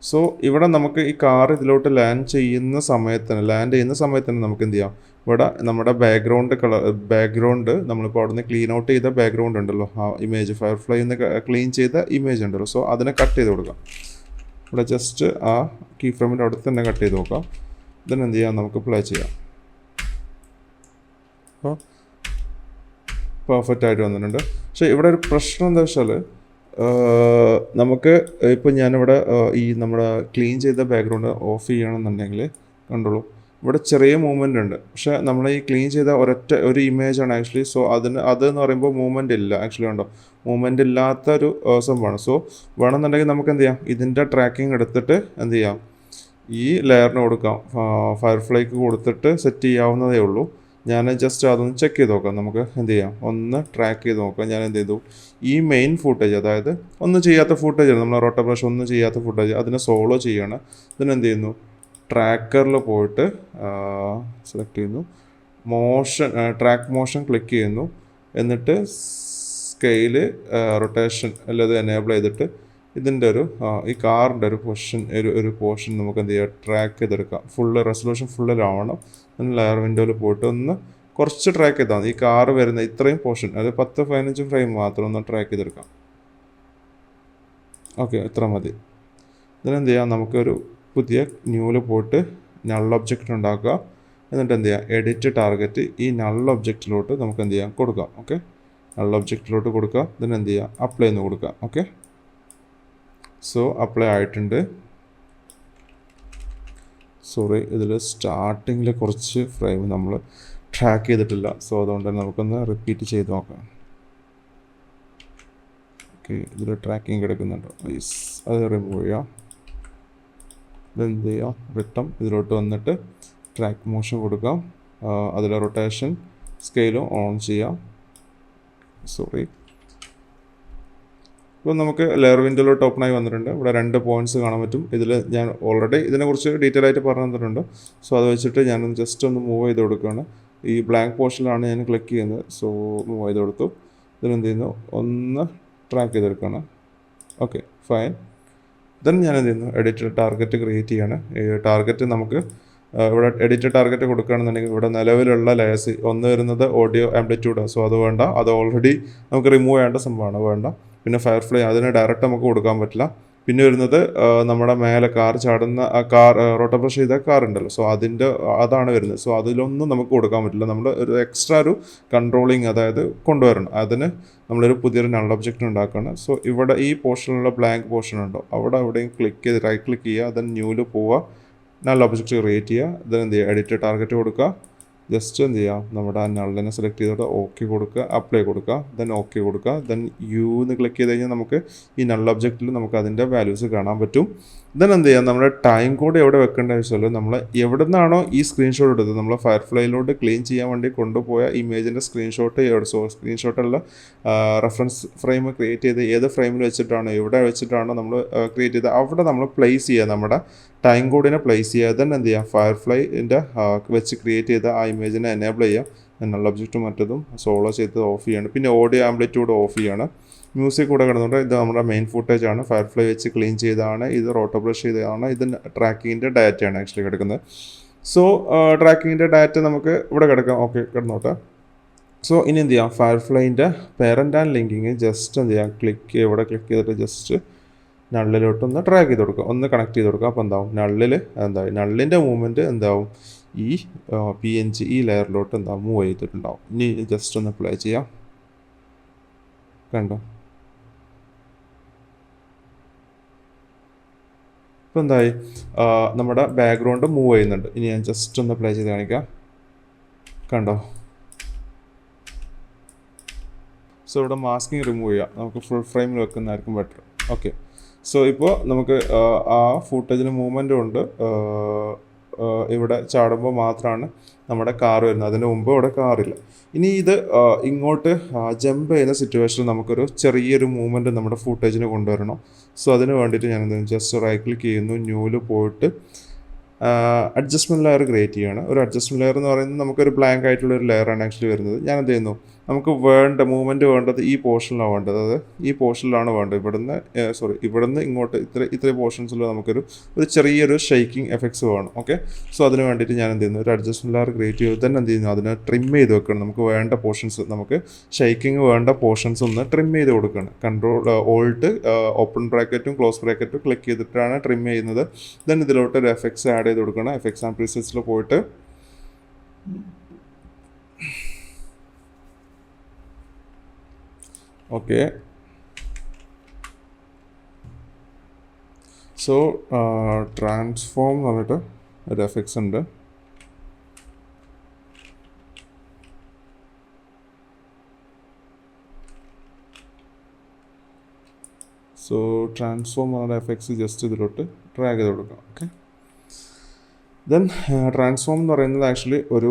സോ ഇവിടെ നമുക്ക് ഈ കാർ ഇതിലോട്ട് ലാൻഡ് ചെയ്യുന്ന സമയത്ത് തന്നെ നമുക്ക് എന്ത് ചെയ്യാം, ഇവിടെ നമ്മുടെ ബാക്ക്ഗ്രൗണ്ട് നമ്മളിപ്പോൾ അവിടെ നിന്ന് ക്ലീൻ ഔട്ട് ചെയ്ത ബാക്ക്ഗ്രൗണ്ട് ഉണ്ടല്ലോ, ആ ഇമേജ് ഫയർഫ്ലൈ നിന്ന് ക്ലീൻ ചെയ്ത ഇമേജ് ഉണ്ടല്ലോ, സോ അതിനെ കട്ട് ചെയ്ത് കൊടുക്കാം. ഇവിടെ ജസ്റ്റ് ആ കീ ഫ്രെയിമിൻ്റെ അടുത്ത് തന്നെ കട്ട് ചെയ്ത് നോക്കാം. ഇതിന് എന്ത് ചെയ്യാം, നമുക്ക് പ്ലേ ചെയ്യാം. അപ്പോൾ പെർഫെക്റ്റ് ആയിട്ട് വന്നിട്ടുണ്ട്. പക്ഷേ ഇവിടെ ഒരു പ്രശ്നം എന്താ വെച്ചാൽ, നമുക്ക് ഇപ്പോൾ ഞാനിവിടെ ഈ നമ്മുടെ ക്ലീൻ ചെയ്ത ബാക്ക്ഗ്രൗണ്ട് ഓഫ് ചെയ്യണമെന്നുണ്ടെങ്കിൽ കണ്ടോളൂ, ഇവിടെ ചെറിയ മൂവ്മെൻ്റ് ഉണ്ട്. പക്ഷേ നമ്മൾ ഈ ക്ലീൻ ചെയ്ത ഒരു ഇമേജാണ് ആക്ച്വലി. സോ അതെന്ന് പറയുമ്പോൾ മൂവ്മെൻ്റ് ഇല്ല ആക്ച്വലി. ഉണ്ടോ, മൂവ്മെൻ്റ് ഇല്ലാത്ത ഒരു സംഭവമാണ്. സോ വേണമെന്നുണ്ടെങ്കിൽ നമുക്ക് എന്ത് ചെയ്യാം, ഇതിൻ്റെ ട്രാക്കിംഗ് എടുത്തിട്ട് എന്ത് ചെയ്യാം, ഈ ലെയറിന് കൊടുക്കാം, ഫയർഫ്ലൈക്ക് കൊടുത്തിട്ട് സെറ്റ് ചെയ്യാവുന്നതേ ഉള്ളൂ. ഞാൻ ജസ്റ്റ് അതൊന്ന് ചെക്ക് ചെയ്ത് നോക്കാം. നമുക്ക് എന്ത് ചെയ്യാം, ഒന്ന് ട്രാക്ക് ചെയ്ത് നോക്കാം. ഞാൻ എന്ത് ചെയ്തു, ഈ മെയിൻ ഫുട്ടേജ്, അതായത് ഒന്നും ചെയ്യാത്ത ഫുട്ടേജാണ്, നമ്മൾ റോട്ടോ ബ്രഷ് ഒന്നും ചെയ്യാത്ത ഫുട്ടേജ്, അതിനെ സോളോ ചെയ്യാണ്. ഇതിനെന്ത് ചെയ്യുന്നു, ട്രാക്കറിൽ പോയിട്ട് സെലക്ട് ചെയ്യുന്നു, ട്രാക്ക് മോഷൻ ക്ലിക്ക് ചെയ്യുന്നു, എന്നിട്ട് സ്കെയില് റൊട്ടേഷൻ അല്ലാതെ എനേബിൾ ചെയ്തിട്ട് ഇതിൻ്റെ ഈ കാറിൻ്റെ ഒരു പോർഷൻ നമുക്ക് എന്ത് ചെയ്യാം, ട്രാക്ക് ചെയ്തെടുക്കാം. റെസൊല്യൂഷൻ ഫുള്ളിലാവണം. ലെയർ വിൻഡോയിൽ പോയിട്ട് ഒന്ന് കുറച്ച് ട്രാക്ക് ചെയ്താൽ മതി. ഈ കാറ് വരുന്ന ഇത്രയും പോർഷൻ, അത് 10-15 ഫ്രെയിം മാത്രം ഒന്ന് ട്രാക്ക് ചെയ്തെടുക്കാം. ഓക്കെ, ഇത്ര മതി. ഇതിനെന്ത് ചെയ്യാം, നമുക്കൊരു പുതിയ ന്യൂവിൽ പോയിട്ട് നൾ ഒബ്ജക്റ്റ് ഉണ്ടാക്കുക. എന്നിട്ട് എന്ത് ചെയ്യുക, എഡിറ്റ് ടാർഗറ്റ് ഈ നൾ ഒബ്ജക്റ്റിലോട്ട് നമുക്ക് എന്ത് ചെയ്യാം, കൊടുക്കാം. ഓക്കെ, നൾ ഒബ്ജക്റ്റിലോട്ട് കൊടുക്കുക. ഇതിനെന്ത് ചെയ്യുക, അപ്ലൈ എന്ന് കൊടുക്കുക. ഓക്കെ, സോ അപ്ലൈ ആയിട്ടുണ്ട്. സോറി, ഇതിൽ സ്റ്റാർട്ടിങ്ങിൽ കുറച്ച് ഫ്രെയിം നമ്മൾ ട്രാക്ക് ചെയ്തിട്ടില്ല. സോ അതുകൊണ്ട് തന്നെ നമുക്കൊന്ന് റിപ്പീറ്റ് ചെയ്ത് നോക്കാം. ഓക്കെ, ഇതിൽ ട്രാക്കിങ് കിടക്കുന്നുണ്ടോ, യെസ്, അത് റിമൂവ് ചെയ്യാം. ഇതെന്ത് ചെയ്യാം, റിട്ടം ഇതിലോട്ട് വന്നിട്ട് ട്രാക്ക് മോഷൻ കൊടുക്കാം. അതിൽ റൊട്ടേഷൻ സ്കെയിലും ഓൺ ചെയ്യാം. സോറി, ഇപ്പോൾ നമുക്ക് ലെയർ വിൻഡോയിലോട്ട് ഓപ്പൺ ആയി വന്നിട്ടുണ്ട്. ഇവിടെ 2 പോയിൻറ്റ്സ് കാണാൻ പറ്റും. ഇതിൽ ഞാൻ ഓൾറെഡി ഇതിനെക്കുറിച്ച് ഡീറ്റെയിൽ ആയിട്ട് പറഞ്ഞു തന്നിട്ടുണ്ട്. സോ അത് വെച്ചിട്ട് ഞാനൊന്ന് ജസ്റ്റ് ഒന്ന് മൂവ് ചെയ്ത് കൊടുക്കുകയാണ്. ഈ ബ്ലാങ്ക് പോർഷനിലാണ് ഞാൻ ക്ലിക്ക് ചെയ്യുന്നത്. സോ മൂവ് ചെയ്ത് കൊടുത്തു. ഇതിനെന്ത് ചെയ്യുന്നു, ഒന്ന് ട്രാക്ക് ചെയ്തെടുക്കുകയാണ്. Okay, fine. ദെൻ ഞാൻ എന്ത് ചെയ്യുന്നു, എഡിറ്റ് ടാർഗറ്റ് ക്രിയേറ്റ് ചെയ്യാണ്. ടാർഗറ്റ് നമുക്ക് ഇവിടെ എഡിറ്റ് ടാർഗറ്റ് കൊടുക്കുകയാണെന്നുണ്ടെങ്കിൽ ഇവിടെ നിലവിലുള്ള ലെയേഴ്സ് ഒന്ന് വരുന്നത് ഓഡിയോ ആംപ്ലിറ്റ്യൂഡ്. സോ അത് വേണ്ട, അത് ഓൾറെഡി നമുക്ക് റിമൂവ് ചെയ്യേണ്ട സംഭവമാണ്, വേണ്ട. പിന്നെ ഫയർഫ്ലൈ അതിന് ഡയറക്റ്റ് നമുക്ക് കൊടുക്കാൻ പറ്റില്ല. പിന്നെ വരുന്നത് നമ്മുടെ മേലെ കാർ ചാടുന്ന റോട്ടോ ബ്രഷ് ചെയ്ത കാർ ഉണ്ടല്ലോ, സോ അതാണ് വരുന്നത്. സോ അതിലൊന്നും നമുക്ക് കൊടുക്കാൻ പറ്റില്ല. നമ്മൾ ഒരു എക്സ്ട്രാ ഒരു കൺട്രോളിങ് അതായത് കൊണ്ടുവരണം. അതിന് നമ്മളൊരു പുതിയൊരു നൾ ഒബ്ജക്റ്റ് ഉണ്ടാക്കുകയാണ്. സോ ഇവിടെ ഈ പോർഷനിലുള്ള ബ്ലാങ്ക് പോർഷൻ ഉണ്ടോ, എവിടെയും ക്ലിക്ക് ചെയ്ത് റൈറ്റ് ക്ലിക്ക് ചെയ്യുക. ദെൻ ന്യൂവിൽ പോവുക, നൾ ഒബ്ജക്റ്റ് ക്രിയേറ്റ് ചെയ്യുക. ദെൻ എന്ത് ചെയ്യുക, എഡിറ്റ് ടാർഗറ്റ് കൊടുക്കുക. ജസ്റ്റ് എന്ത് ചെയ്യാം, നമ്മുടെ ആ നള്ളിനെ സെലക്ട് ചെയ്തിട്ട് ഓക്കെ കൊടുക്കുക, അപ്ലൈ കൊടുക്കുക, ദെൻ ഓക്കെ കൊടുക്കുക. ദെൻ യു എന്ന് ക്ലിക്ക് ചെയ്ത് കഴിഞ്ഞാൽ നമുക്ക് ഈ നൾ ഒബ്ജക്റ്റിൽ നമുക്ക് അതിൻ്റെ വാല്യൂസ് കാണാൻ പറ്റും. ദെൻ എന്ത് ചെയ്യാം, നമ്മുടെ ടൈം കോഡ് എവിടെ വെക്കേണ്ട വെച്ചാൽ നമ്മൾ എവിടെ നിന്നാണോ ഈ സ്ക്രീൻഷോട്ട് എടുത്തത്, നമ്മൾ ഫയർഫ്ലൈയിലോട്ട് ക്ലീൻ ചെയ്യാൻ വേണ്ടി കൊണ്ടുപോയ ഇമേജിൻ്റെ സ്ക്രീൻഷോട്ടുള്ള റെഫറൻസ് ഫ്രെയിം ക്രിയേറ്റ് ചെയ്ത് ഏത് ഫ്രെയിമിൽ വെച്ചിട്ടാണോ എവിടെ വെച്ചിട്ടാണോ നമ്മൾ ക്രിയേറ്റ് ചെയ്തത് അവിടെ നമ്മൾ പ്ലേസ് ചെയ്യുക, നമ്മുടെ ടൈം കോഡിനെ പ്ലേസ് ചെയ്യുക. ദെൻ എന്ത് ചെയ്യുക, ഫയർഫ്ലൈൻ്റെ വെച്ച് ക്രിയേറ്റ് ചെയ്ത ആ ഇമേജിനെ എനേബിൾ ചെയ്യുക. നൾ ഒബ്ജക്റ്റ് മറ്റതും സോളോ ചെയ്ത് ഓഫ് ചെയ്യാണ്. പിന്നെ ഓഡിയോ ആംപ്ലിറ്റ്യൂഡ് ഓഫ് ചെയ്യാണ്. മ്യൂസിക് കൂടെ കിടന്നുകൊണ്ട് ഇത് നമ്മുടെ മെയിൻ ഫുട്ടേജ് ആണ്. ഫയർഫ്ലൈ വെച്ച് ക്ലീൻ ചെയ്തതാണ്, ഇത് റോട്ടോ ബ്രഷ് ചെയ്തതാണ്, ഇത് ട്രാക്കിങ്ങിൻ്റെ ഡാറ്റയാണ് ആക്ച്വലി കിടക്കുന്നത്. സോ ട്രാക്കിങ്ങിൻ്റെ ഡാറ്റ നമുക്ക് ഇവിടെ കിടക്കാം. ഓക്കെ, കിടന്നോട്ടെ. സോ ഇനി എന്ത് ചെയ്യാം, ഫയർഫ്ലൈൻ്റെ പേരൻ്റ് ആൻഡ് ലിങ്കിങ് ജസ്റ്റ് എന്ത് ചെയ്യാം, ഇവിടെ ക്ലിക്ക് ചെയ്തിട്ട് ജസ്റ്റ് നള്ളിലോട്ടൊന്ന് ട്രാക്ക് ചെയ്ത് കൊടുക്കുക, ഒന്ന് കണക്ട് ചെയ്ത് കൊടുക്കുക. അപ്പോൾ എന്താവും, നള്ളിൻ്റെ മൂവ്മെൻറ്റ് എന്താവും, ഈ PNG ഈ ലെയറിലോട്ട് എന്താവും മൂവ് ചെയ്തിട്ടുണ്ടാവും. ഇനി ജസ്റ്റ് ഒന്ന് പ്ലേ ചെയ്യാം, കണ്ടോ. ഇപ്പോൾ എന്തായി, നമ്മുടെ ബാക്ക്ഗ്രൗണ്ട് മൂവ് ചെയ്യുന്നുണ്ട്. ഇനി ഞാൻ ജസ്റ്റ് ഒന്ന് പ്ലേ ചെയ്ത് കാണിക്കാം, കണ്ടോ. സോ ഇവിടെ മാസ്കിങ് റിമൂവ് ചെയ്യാം, നമുക്ക് ഫുൾ ഫ്രെയിമിൽ വെക്കുന്നതായിരിക്കും ബെറ്റർ. ഓക്കെ, സോ ഇപ്പോൾ നമുക്ക് ആ ഫുട്ടേജിന് മൂവ്മെൻറ്റും ഉണ്ട്. ഇവിടെ ചാടുമ്പോൾ മാത്രമാണ് നമ്മുടെ കാർ വരുന്നത്, അതിന് മുമ്പ് ഇവിടെ കാറില്ല. ഇനി ഇത് ഇങ്ങോട്ട് ജമ്പ് ചെയ്യുന്ന സിറ്റുവേഷനിൽ നമുക്കൊരു ചെറിയൊരു മൂവ്മെൻറ്റ് നമ്മുടെ ഫുട്ടേജിന് കൊണ്ടുവരണം. സോ അതിന് വേണ്ടിയിട്ട് ഞാൻ ജസ്റ്റ് റൈറ്റ് ക്ലിക്ക് ചെയ്യുന്നു, ന്യൂവിൽ പോയിട്ട് അഡ്ജസ്റ്റ്മെൻറ്റ് ലെയർ ക്രിയേറ്റ് ചെയ്യുകയാണ്. ഒരു അഡ്ജസ്റ്റ്മെൻറ്റ് ലെയർ എന്ന് പറയുന്നത് നമുക്കൊരു ബ്ലാങ്ക് ആയിട്ടുള്ള ഒരു ലെയറാണ് ആക്ച്വലി വരുന്നത്. ഞാൻ എന്ത് ചെയ്യുന്നു, നമുക്ക് വേണ്ട മൂവ്മെൻറ്റ് വേണ്ടത് ഈ പോർഷനിലാണ് വേണ്ടത്, അതായത് ഈ പോർഷനിലാണ് വേണ്ടത്. ഇവിടുന്ന് ഇങ്ങോട്ട് ഇത്ര പോർഷൻസിൽ നമുക്കൊരു ചെറിയൊരു ഷെയ്ക്കിംഗ് എഫക്ട്സ് വേണം. ഓക്കെ, സോ അതിന് വേണ്ടിയിട്ട് ഞാൻ എന്ത് ചെയ്യുന്നു, ഒരു അഡ്ജസ്റ്റ്മെൻറ്റ് ലെയർ ക്രിയേറ്റ് ചെയ്ത് തന്നെ എന്ത് ചെയ്യുന്നു, അതിനെ ട്രിം ചെയ്ത് വെക്കണം. നമുക്ക് വേണ്ട പോർഷൻസ്, നമുക്ക് ഷെയ്ക്കിങ് വേണ്ട പോർഷൻസ് ഒന്ന് ട്രിം ചെയ്ത് കൊടുക്കണം. കൺട്രോൾ ഓൾട്ട് ഓപ്പൺ ബ്രാക്കറ്റും ക്ലോസ് ബ്രാക്കറ്റും ക്ലിക്ക് ചെയ്തിട്ടാണ് ട്രിം ചെയ്യുന്നത്. ദെൻ ഇതിലോട്ട് ഒരു എഫക്ട്സ് ആഡ് ചെയ്ത് കൊടുക്കണം. എഫക്ട്സ് ആൻഡ് പ്രീസെറ്റ്സിൽ പോയിട്ട് ഓക്കെ, സോ ട്രാൻസ്ഫോം എന്ന് പറഞ്ഞിട്ട് ഒരു എഫക്ട്സ് ഉണ്ട്. സോ ട്രാൻസ്ഫോം എന്നുള്ള എഫക്ട്സ് ജസ്റ്റ് ഇതിലോട്ട് ഡ്രാഗ് ചെയ്ത് കൊടുക്കാം. ഓക്കെ, ദെൻ ട്രാൻസ്ഫോം എന്ന് പറയുന്നത് ആക്ച്വലി ഒരു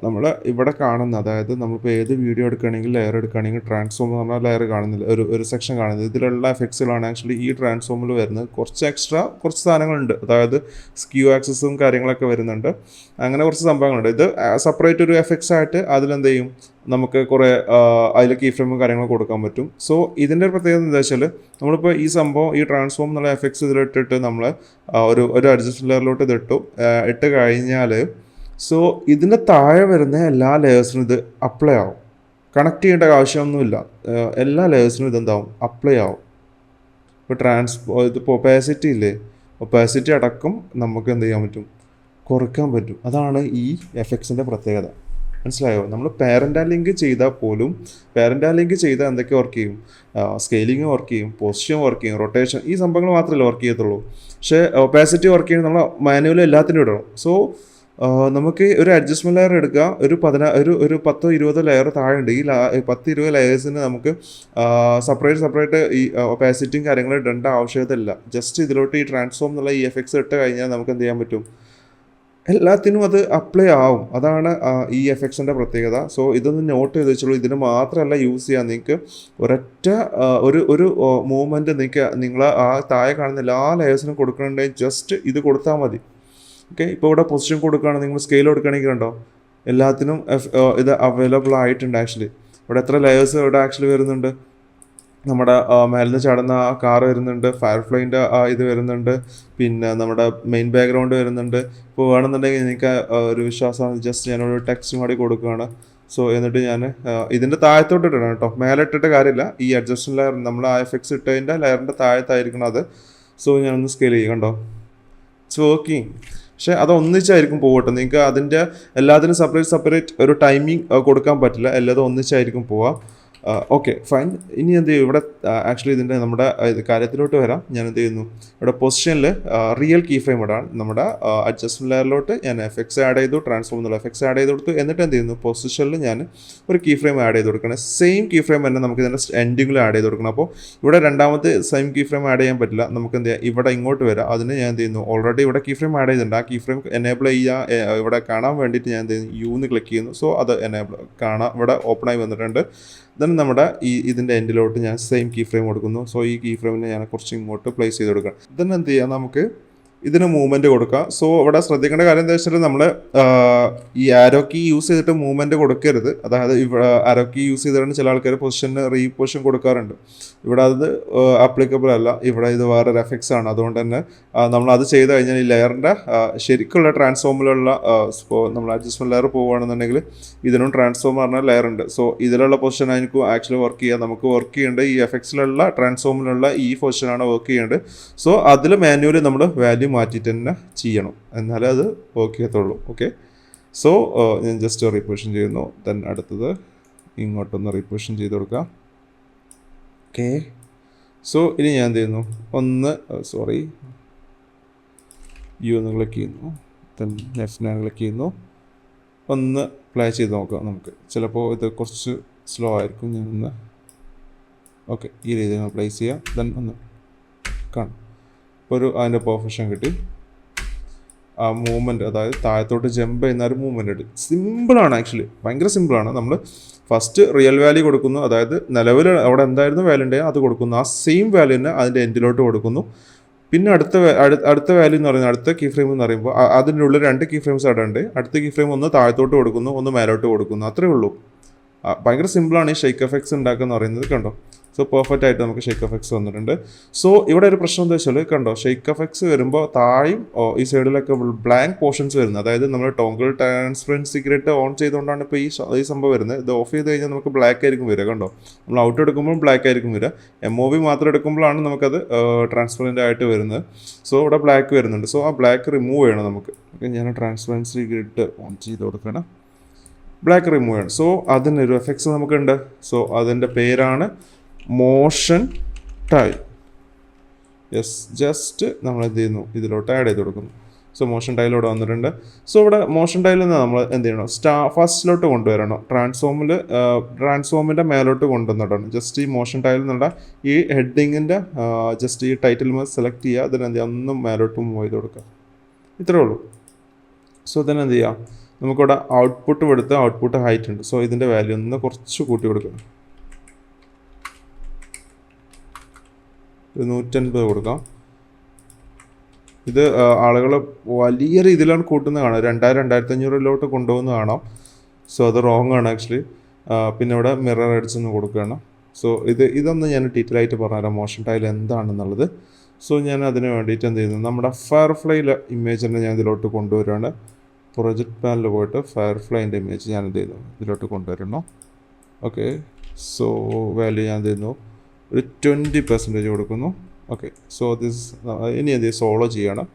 നമ്മൾ ഇവിടെ കാണുന്ന, അതായത് നമ്മളിപ്പോൾ ഏത് വീഡിയോ എടുക്കുകയാണെങ്കിൽ ലെയർ എടുക്കുകയാണെങ്കിൽ ട്രാൻസ്ഫോം എന്ന് പറഞ്ഞാൽ ലെയർ കാണുന്നില്ല, ഒരു സെക്ഷൻ കാണുന്നത്. ഇതിലുള്ള എഫക്ട്സുകളാണ് ആക്ച്വലി ഈ ട്രാൻസ്ഫോമിൽ വരുന്നത്. കുറച്ച് സാധനങ്ങളുണ്ട്, അതായത് സ്ക്യൂ ആക്സസും കാര്യങ്ങളൊക്കെ വരുന്നുണ്ട്. അങ്ങനെ കുറച്ച് സംഭവങ്ങളുണ്ട്. ഇത് സെപ്പറേറ്റ് ഒരു എഫക്ട്സ് ആയിട്ട് അതിലെന്ത് ചെയ്യും, നമുക്ക് കുറേ അതിൽ കീ ഫ്രെയിമും കാര്യങ്ങളും കൊടുക്കാൻ പറ്റും. സോ ഇതിൻ്റെ ഒരു പ്രത്യേകത എന്താ വെച്ചാൽ, നമ്മളിപ്പോൾ ഈ സംഭവം ഈ ട്രാൻസ്ഫോം എന്നുള്ള എഫക്ട്സ് ഇതിലിട്ടിട്ട് നമ്മൾ ഒരു അഡ്ജസ്റ്റ്മെൻറ്റ് ലെയറിലോട്ട് ഇട്ട് കഴിഞ്ഞാൽ, സോ ഇതിൻ്റെ താഴെ വരുന്ന എല്ലാ ലെയേഴ്സിനും ഇത് അപ്ലൈ ആവും. കണക്ട് ചെയ്യേണ്ട ആവശ്യമൊന്നുമില്ല, എല്ലാ ലെയേഴ്സിനും ഇതെന്താവും, അപ്ലൈ ആവും. ഇപ്പോൾ ഇതിപ്പോൾ ഒപ്പാസിറ്റി ഇല്ലേ, ഒപ്പാസിറ്റി അടക്കം നമുക്ക് എന്ത് ചെയ്യാൻ പറ്റും, കുറയ്ക്കാൻ പറ്റും. അതാണ് ഈ എഫക്ട്സിൻ്റെ പ്രത്യേകത. മനസ്സിലായോ? നമ്മൾ പാരൻ്റ് ലിങ്ക് ചെയ്താൽ പോലും, പാരൻ്റ് ലിങ്ക് ചെയ്താൽ എന്തൊക്കെ വർക്ക് ചെയ്യും, സ്കെയിലിംഗ് വർക്ക് ചെയ്യും, പൊസിഷൻ വർക്ക് ചെയ്യും, റൊട്ടേഷൻ, ഈ സംഭവങ്ങൾ മാത്രമല്ല വർക്ക് ചെയ്യത്തുള്ളൂ. പക്ഷേ ഒപ്പാസിറ്റി വർക്ക് ചെയ്യുന്നത് നമ്മൾ മാനുവൽ എല്ലാത്തിനും ഇടണം. സോ നമുക്ക് ഒരു അഡ്ജസ്റ്റ്മെൻറ്റ് ലെയർ എടുക്കുക, ഒരു 10-20 ലെയർ താഴെ ഉണ്ട്. ഈ 10-20 ലെയേഴ്സിന് നമുക്ക് സെപ്പറേറ്റ് ഈ ഒപ്പാസിറ്റിയും കാര്യങ്ങളും ഇടേണ്ട ആവശ്യമില്ല. ജസ്റ്റ് ഇതിലോട്ട് ഈ ട്രാൻസ്ഫോം എന്നുള്ള ഈ എഫക്ട്സ് ഇട്ട് കഴിഞ്ഞാൽ നമുക്ക് എന്ത് ചെയ്യാൻ പറ്റും, എല്ലാത്തിനും അത് അപ്ലൈ ആവും. അതാണ് ഈ എഫക്ട്സിൻ്റെ പ്രത്യേകത. സോ ഇതൊന്ന് നോട്ട് ചെയ്ത് വെച്ചോളൂ. ഇതിന് മാത്രമല്ല യൂസ് ചെയ്യാൻ, നിങ്ങൾക്ക് ഒരൊറ്റ ഒരു മൂവ്മെൻറ്റ് നിങ്ങൾ ആ താഴെ കാണുന്ന എല്ലാ ലെയേഴ്സിനും കൊടുക്കണമെങ്കിൽ ജസ്റ്റ് ഇത് കൊടുത്താൽ മതി. ഓക്കെ, ഇപ്പോൾ ഇവിടെ പൊസിഷൻ കൊടുക്കുകയാണ്, നിങ്ങൾ സ്കെയിൽ കൊടുക്കുകയാണെങ്കിൽ ഉണ്ടോ, എല്ലാത്തിനും ഇത് അവൈലബിൾ ആയിട്ടുണ്ട്. ആക്ച്വലി ഇവിടെ എത്ര ലെയേഴ്സ് ഇവിടെ ആക്ച്വലി വരുന്നുണ്ട്. നമ്മുടെ മേലിന്ന് ചാടുന്ന ആ കാർ വരുന്നുണ്ട്, ഫയർഫ്ലൈൻ്റെ ഇത് വരുന്നുണ്ട്, പിന്നെ നമ്മുടെ മെയിൻ ബാക്ക്ഗ്രൗണ്ട് വരുന്നുണ്ട്. ഇപ്പോൾ വേണമെന്നുണ്ടെങ്കിൽ എനിക്ക് ഒരു വിശ്വാസമാണ്, ജസ്റ്റ് ഞാനൊരു ടെക്സ്റ്റും കൂടി കൊടുക്കുകയാണ്. സോ എന്നിട്ട് ഞാൻ ഇതിൻ്റെ താഴത്തോട്ട് ഇടണം കേട്ടോ, മേലെ ഇട്ടിട്ട് കാര്യമില്ല. ഈ അഡ്ജസ്റ്റ്മെൻറ്റ് ലെയർ നമ്മൾ ആ എഫക്ട്സ് ഇട്ടതിൻ്റെ ലെയറിൻ്റെ താഴത്തായിരിക്കണം അത്. സോ ഞാനൊന്ന് സ്കെയിൽ ചെയ്യും, കണ്ടോ, ഇറ്റ്സ് വർക്കിംഗ്. പക്ഷേ അത് ഒന്നിച്ചായിരിക്കും പോകട്ടെ. നിങ്ങൾക്ക് അതിൻ്റെ എല്ലാത്തിനും സെപ്പറേറ്റ് ഒരു ടൈമിംഗ് കൊടുക്കാൻ പറ്റില്ല, എല്ലാതും ഒന്നിച്ചായിരിക്കും പോവുക. Okay fine. ഇനി എന്ത് ചെയ്യും, ഇവിടെ ആക്ച്വലി ഇതിൻ്റെ നമ്മുടെ കാര്യത്തിലോട്ട് വരാം. ഞാൻ എന്ത് ചെയ്യുന്നു, ഇവിടെ പൊസിഷനിൽ റിയൽ കീ ഫ്രെയിം ഇടാൻ നമ്മുടെ അഡ്ജസ്റ്റ്മെൻറ്റ് ലെയറിലോട്ട് ഞാൻ എഫക്ട്സ് ആഡ് ചെയ്തു, ട്രാൻസ്ഫോം എന്നുള്ള എഫക്ട്സ് ആഡ് ചെയ്ത് കൊടുത്തു. എന്നിട്ട് എന്ത് ചെയ്യുന്നു, പൊസിഷനിൽ ഞാൻ ഒരു കീ ഫ്രെയിം ആഡ് ചെയ്ത് കൊടുക്കണം. സെയിം കീ ഫ്രെയിം തന്നെ നമുക്ക് ഇതിൻ്റെ എൻഡിങ്ങിൽ ആഡ് ചെയ്ത് കൊടുക്കണം. അപ്പോൾ ഇവിടെ രണ്ടാമത്തെ സെയിം കീ ഫ്രെയിം ആഡ് ചെയ്യാൻ പറ്റില്ല. നമുക്ക് എന്ത് ചെയ്യാം, ഇവിടെ ഇങ്ങോട്ട് വരാം. അതിന് ഞാൻ എന്ത് ചെയ്യുന്നു, ഓൾറെഡി ഇവിടെ കീ ഫ്രെയിം ആഡ് ചെയ്തിട്ടുണ്ട്. ആ കീ ഫ്രെയിം എനേബിൾ ചെയ്യുക, ഇവിടെ കാണാൻ വേണ്ടിയിട്ട് ഞാൻ എന്ത് ചെയ്യുന്നു, യൂന്ന് ക്ലിക്ക് ചെയ്യുന്നു. സോ അത് ഇവിടെ ഓപ്പൺ ആയി വന്നിട്ടുണ്ട്. ദെൻ നമ്മുടെ ഇതിൻ്റെ എൻഡിലോട്ട് ഞാൻ സെയിം കീ ഫ്രെയിം കൊടുക്കുന്നു. സോ ഈ കീ ഫ്രെയിമിനെ ഞാൻ കുറച്ച് ഇങ്ങോട്ട് പ്ലേസ് ചെയ്ത് കൊടുക്കാം. ദെൻ എന്ത് ചെയ്യാം, നമുക്ക് ഇതിന് മൂവ്മെൻറ്റ് കൊടുക്കാം. സോ ഇവിടെ ശ്രദ്ധിക്കേണ്ട കാര്യം എന്താ വെച്ചാൽ, നമ്മൾ ഈ ആരോ കീ യൂസ് ചെയ്തിട്ട് മൂവ്മെൻറ്റ് കൊടുക്കരുത്. അതായത് ഇവിടെ ആരോ കീ യൂസ് ചെയ്തിട്ടാണ് ചില ആൾക്കാർ പൊസിഷന് റീപൊസിഷൻ കൊടുക്കാറുണ്ട്. ഇവിടെ അത് ആപ്ലിക്കബിൾ അല്ല. ഇവിടെ ഇത് വേറെ എഫക്ട്സ് ആണ്. അതുകൊണ്ട് തന്നെ നമ്മൾ അത് ചെയ്ത് കഴിഞ്ഞാൽ ഈ ലെയറിൻ്റെ ശരിക്കുള്ള ട്രാൻസ്ഫോമിലുള്ള നമ്മൾ അഡ്ജസ്റ്റ്മെൻറ്റ് ലെയർ പോവുകയാണെന്നുണ്ടെങ്കിൽ ഇതിനും ട്രാൻസ്ഫോം പറഞ്ഞ ലെയർ ഉണ്ട്. സോ ഇതിലുള്ള പൊസിഷൻ ആയിരിക്കും ആക്ച്വലി വർക്ക് ചെയ്യുക. നമുക്ക് വർക്ക് ചെയ്യേണ്ടത് ഈ എഫക്ട്സിലുള്ള ട്രാൻസ്ഫോമിലുള്ള ഈ പൊസിഷനാണ് വർക്ക് ചെയ്യേണ്ടത്. സോ അതിൽ മാനുവലി നമ്മൾ വാല്യൂ മാറ്റിയിട്ട് തന്നെ ചെയ്യണം, എന്നാലേ അത് വർക്ക് ചെയ്യത്തുള്ളൂ. ഓക്കെ, സോ ഞാൻ ജസ്റ്റ് റീപൊസിഷൻ ചെയ്യുന്നു. ദെൻ അടുത്തത് ഇങ്ങോട്ടൊന്ന് റീപൊസിഷൻ ചെയ്ത് കൊടുക്കാം. ഓക്കെ, സോ ഇനി ഞാൻ എന്ത് ചെയ്യുന്നു, യു ഒന്ന് ക്ലിക്ക് ചെയ്യുന്നു. ദെൻ ലെഫ്റ്റ് ഞാൻ ക്ലിക്ക് ചെയ്യുന്നു. ഒന്ന് പ്ലേ ചെയ്ത് നോക്കാം. നമുക്ക് ചിലപ്പോൾ ഇത് കുറച്ച് സ്ലോ ആയിരിക്കും. ഞാനൊന്ന് ഈ രീതിയിൽ പ്ലേസ് ചെയ്യാം. ദെൻ ഒന്ന് കാണാം, ഇപ്പോൾ അതിൻ്റെ പെർഫെക്ഷൻ കിട്ടി. ആ മൂവ്മെൻറ്റ്, അതായത് താഴത്തോട്ട് ജമ്പ് ചെയ്യുന്ന ഒരു മൂവ്മെൻറ്റ് ഉണ്ട്. സിമ്പിളാണ് ആക്ച്വലി, ഭയങ്കര സിമ്പിളാണ്. നമ്മൾ ഫസ്റ്റ് റിയൽ വാല്യൂ കൊടുക്കുന്നു, അതായത് നിലവിൽ അവിടെ എന്തായിരുന്നു വാല്യൂ ഉണ്ടെങ്കിൽ അത് കൊടുക്കുന്നു. ആ സെയിം വാല്യൂ തന്നെ അതിൻ്റെ എൻഡിലോട്ട് കൊടുക്കുന്നു. പിന്നെ അടുത്ത വാല്യൂ എന്ന് പറയുന്നത് അടുത്ത കീ ഫ്രെയിം എന്ന് പറയുമ്പോൾ അതിൻ്റെ ഉള്ളിൽ 2 കീ ഫ്രെയിംസ് അവിടെ ഉണ്ട്. അടുത്ത കീ ഫ്രെയിം ഒന്ന് താഴത്തോട്ട് കൊടുക്കുന്നു, ഒന്ന് മേലോട്ട് കൊടുക്കുന്നു, അത്രേ ഉള്ളൂ. ഭയങ്കര സിമ്പിളാണ് ഈ ഷെയ്ക്ക് എഫക്ട്സ് ഉണ്ടാക്കുക എന്ന് പറയുന്നത്. കണ്ടോ, സോ പെർഫെക്റ്റ് ആയിട്ട് നമുക്ക് ഷെയ്ക്ക് എഫക്ട്സ് വന്നിട്ടുണ്ട്. സോ ഇവിടെ ഒരു പ്രശ്നം എന്താ വെച്ചാൽ കണ്ടോ, ഷെയ്ക്ക് എഫക്ട്സ് വരുമ്പോൾ താഴെയും ഈ സൈഡിലൊക്കെ ബ്ലാങ്ക് പോർഷൻസ് വരുന്നത്. അതായത് നമ്മൾ ടോങ്കിൾ ട്രാൻസ്പെറൻസി ഗ്രേഡ് ഓൺ ചെയ്തുകൊണ്ടാണ് ഇപ്പോൾ ഈ സംഭവം വരുന്നത്. ഇത് ഓഫ് ചെയ്ത് കഴിഞ്ഞാൽ നമുക്ക് ബ്ലാക്ക് ആയിരിക്കും വരിക. കണ്ടോ, നമ്മൾ ഔട്ട് എടുക്കുമ്പോൾ ബ്ലാക്ക് ആയിരിക്കും വരിക. MOV മാത്രം എടുക്കുമ്പോഴാണ് നമുക്കത് ട്രാൻസ്പെറൻ്റ് ആയിട്ട് വരുന്നത്. സോ ഇവിടെ ബ്ലാക്ക് വരുന്നുണ്ട്. സോ ആ ബ്ലാക്ക് റിമൂവ് ചെയ്യണം നമുക്ക്. ഞാൻ ട്രാൻസ്പെറൻസി ഗ്രേഡ് ഓൺ ചെയ്ത് കൊടുക്കണം, ബ്ലാക്ക് റിമൂവ് ചെയ്യണം. സോ അതിനൊരു എഫക്ട്സ് നമുക്കുണ്ട്. സോ അതിൻ്റെ പേരാണ് മോഷൻ ടൈൽ. യെസ്, ജസ്റ്റ് നമ്മൾ എന്ത് ചെയ്യുന്നു, ഇതിലോട്ട് ആഡ് ചെയ്ത് കൊടുക്കുന്നു. സോ മോഷൻ ടൈലോട്ട് വന്നിട്ടുണ്ട്. സോ ഇവിടെ മോഷൻ ടൈലിൽ നിന്ന് നമ്മൾ എന്ത് ചെയ്യണം, ഫസ്റ്റിലോട്ട് കൊണ്ടുവരണം. ട്രാൻസ്ഫോമിൻ്റെ മേലോട്ട് കൊണ്ടുവന്നിടണം. ജസ്റ്റ് ഈ മോഷൻ ടൈലിൽ നിന്നുള്ള ഈ ഹെഡിങ്ങിൻ്റെ ജസ്റ്റ് ഈ ടൈറ്റിൽ സെലക്ട് ചെയ്യുക. അതിനെന്ത് ചെയ്യുക, ഒന്നും മേലോട്ട് മൂവ് ചെയ്ത് കൊടുക്കുക. ഇത്രേ ഉള്ളൂ. സോ ഇതിനെന്ത് ചെയ്യാം, നമുക്കിവിടെ ഔട്ട്പുട്ട് കൊടുത്ത് ഔട്ട്പുട്ട് ഹൈറ്റ് ഉണ്ട്. സോ ഇതിൻ്റെ വാല്യൂ ഒന്ന് കുറച്ച് കൂട്ടി കൊടുക്കണം, 150 കൊടുക്കാം. ഇത് ആളുകൾ വലിയ രീതിയിലാണ് കൂട്ടുന്നത് കാണാം. 2000-2500 കൊണ്ടുപോകുന്ന കാണാം. സോ അത് റോങ് ആണ് ആക്ച്വലി. പിന്നെ ഇവിടെ മിറർ എഡ്ജ് ഒന്ന് കൊടുക്കുകയാണ്. സോ ഇതൊന്ന് ഞാൻ ഡീറ്റെയിൽ ആയിട്ട് പറഞ്ഞുതരാം മോഷൻ ടൈൽ എന്താണെന്നുള്ളത്. സോ ഞാൻ അതിന് വേണ്ടിയിട്ട് എന്ത് ചെയ്യുന്നു, നമ്മുടെ ഫയർഫ്ലൈയിലെ ഇമേജിനെ ഞാൻ ഇതിലോട്ട് കൊണ്ടുവരികയാണ്. പ്രൊജക്റ്റ് പാനലിൽ പോയിട്ട് ഫയർഫ്ലൈൻ്റെ ഇമേജ് ഞാൻ എന്ത് ചെയ്യുന്നു, ഇതിലോട്ട് കൊണ്ടുവരണം. ഓക്കെ, സോ വാല്യൂ ഞാൻ എന്ത് ചെയ്യുന്നു, ഒരു 20% കൊടുക്കുന്നു. ഓക്കെ, സോ ഇനി എന്ത് സോളോ ചെയ്യണം.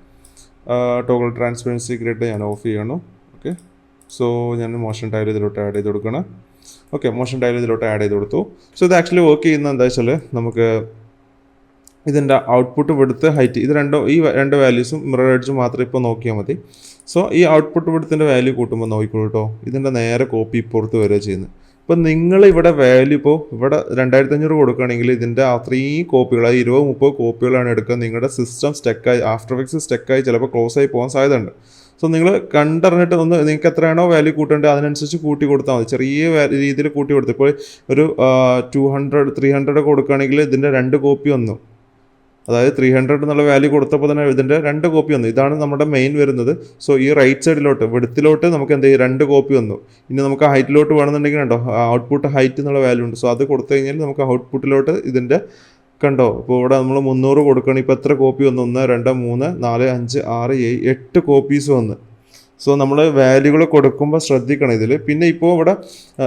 ടോഗിൾ ട്രാൻസ്പെറൻസി ഗ്രേഡ് ഞാൻ ഓഫ് ചെയ്യണം. ഓക്കെ, സോ ഞാൻ മോഷൻ ടൈൽ ഇതിലോട്ട് ആഡ് ചെയ്ത് കൊടുക്കണം. ഓക്കെ, മോഷൻ ടൈൽ ഇതിലോട്ട് ആഡ് ചെയ്ത് കൊടുത്തു. സോ ഇത് ആക്ച്വലി വർക്ക് ചെയ്യുന്നത് എന്താ വെച്ചാൽ നമുക്ക് ഇതിൻ്റെ ഔട്ട്പുട്ട് വിടുത്ത് ഹൈറ്റ് ഈ രണ്ട് വാല്യൂസും മിറർ എഡ്ജും മാത്രം ഇപ്പോൾ നോക്കിയാൽ മതി. സോ ഈ ഔട്ട്പുട്ട് വിടുത്തിൻ്റെ വാല്യൂ കൂട്ടുമ്പോൾ നോക്കിക്കോളൂ കേട്ടോ, ഇതിൻ്റെ നേരെ കോപ്പി ഇപ്പുറത്ത് വരിക ചെയ്യുന്നത്. ഇപ്പം നിങ്ങൾ ഇവിടെ വാല്യൂ ഇപ്പോൾ ഇവിടെ 2500 കൊടുക്കുകയാണെങ്കിൽ ഇതിൻ്റെ അത്രയും കോപ്പികൾ 20-30 കോപ്പികളാണ് എടുക്കുക. നിങ്ങളുടെ സിസ്റ്റം സ്റ്റക്കായി, ആഫ്റ്റർ എഫക്ട്സ് സ്റ്റക്കായി ചിലപ്പോൾ ക്ലോസ് ആയി പോകാൻ സാധ്യതയുണ്ട്. സോ നിങ്ങൾ കണ്ടറിഞ്ഞിട്ട് നിങ്ങൾക്ക് എത്രയാണോ വാല്യൂ കൂട്ടേണ്ടത് അതിനനുസരിച്ച് കൂട്ടി കൊടുത്താൽ മതി. ചെറിയ രീതിയിൽ കൂട്ടി കൊടുത്ത് ഇപ്പോൾ ഒരു 200-300 കൊടുക്കുകയാണെങ്കിൽ ഇതിൻ്റെ 2 കോപ്പി വന്നു. അതായത് 300 എന്നുള്ള വാല്യൂ കൊടുത്തപ്പോൾ തന്നെ ഇതിൻ്റെ 2 കോപ്പി വന്നു. ഇതാണ് നമ്മുടെ മെയിൻ വരുന്നത്. സോ ഈ റൈറ്റ് സൈഡിലോട്ട് വിഡ്ത്തിലോട്ട് നമുക്ക് എന്ത് ചെയ്യും, 2 കോപ്പി വന്നു. ഇനി നമുക്ക് ഹൈറ്റിലോട്ട് വേണമെന്നുണ്ടെങ്കിൽ കണ്ടോ ഔട്ട്പുട്ട് ഹൈറ്റ് എന്നുള്ള വാല്യൂ ഉണ്ട്. സോ അത് കൊടുത്തു കഴിഞ്ഞാൽ നമുക്ക് ഔട്ട്പുട്ടിലോട്ട് ഇതിൻ്റെ കണ്ടോ, ഇപ്പോൾ ഇവിടെ നമ്മൾ 300 കൊടുക്കുകയാണെങ്കിൽ ഇപ്പോൾ എത്ര കോപ്പി വന്നു, 1 2 3 4 5 6 7 8 കോപ്പീസ് വന്ന്. സോ നമ്മൾ വാല്യൂകൾ കൊടുക്കുമ്പോൾ ശ്രദ്ധിക്കണം ഇതിൽ. പിന്നെ ഇപ്പോൾ ഇവിടെ